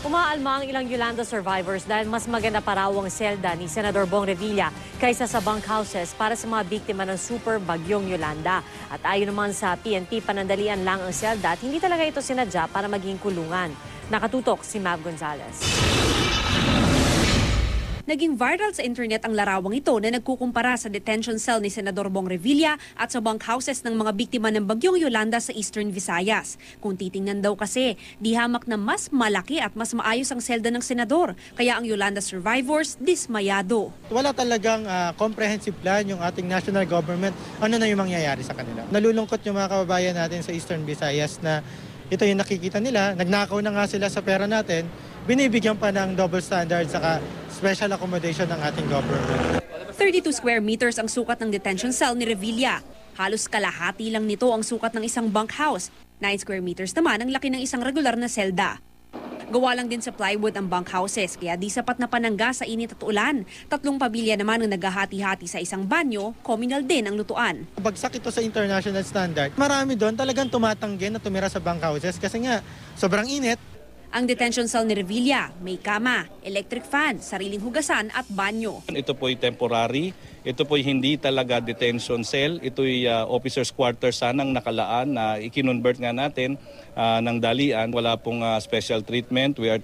Umaalma ang ilang Yolanda survivors dahil mas maganda pa raw ang selda ni Senador Bong Revilla kaysa sa bunkhouses para sa mga biktima ng super bagyong Yolanda. At ayon naman sa PNP, panandalian lang ang selda at hindi talaga ito sinadya para maging kulungan. Nakatutok si Mav Gonzalez. Naging viral sa internet ang larawang ito na nagkukumpara sa detention cell ni Senador Bong Revilla at sa bunkhouses ng mga biktima ng bagyong Yolanda sa Eastern Visayas. Kung titingnan daw kasi, di hamak na mas malaki at mas maayos ang selda ng senador. Kaya ang Yolanda survivors dismayado. Wala talagang comprehensive plan yung ating national government. Ano na yung mangyayari sa kanila? Nalulungkot yung mga kababayan natin sa Eastern Visayas na ito yung nakikita nila. Nagnakaw na nga sila sa pera natin. Binibigyan pa ng double standard saka special accommodation ng ating government. 32 square meters ang sukat ng detention cell ni Revilla. Halos kalahati lang nito ang sukat ng isang bunkhouse. 9 square meters naman ang laki ng isang regular na selda. Gawa lang din sa plywood ang bunkhouses, kaya di sapat na panangga sa init at ulan. 3 pamilya naman ang naghahati-hati sa isang banyo, communal din ang lutuan. Bagsak ito sa international standard. Marami doon talagang tumatanggi na tumira sa bunkhouses kasi nga sobrang init. Ang detention cell ni Revilla, may kama, electric fan, sariling hugasan at banyo. Ito po'y temporary, ito po'y hindi talaga detention cell, ito'y officer's quarters sanang nakalaan na ikinonvert nga natin ng dalian. Wala pong special treatment, we're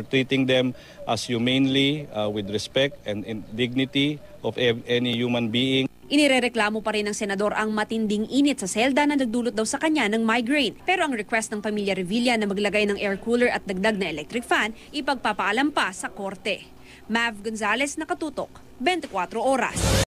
treating them as humanely with respect and dignity of any human being. Inirereklamo pa rin ng senador ang matinding init sa selda na nagdulot daw sa kanya ng migraine. Pero ang request ng pamilya Revilla na maglagay ng air cooler at dagdag na electric fan, ipagpapaalam pa sa korte. Mav Gonzalez, Nakatutok, 24 Oras.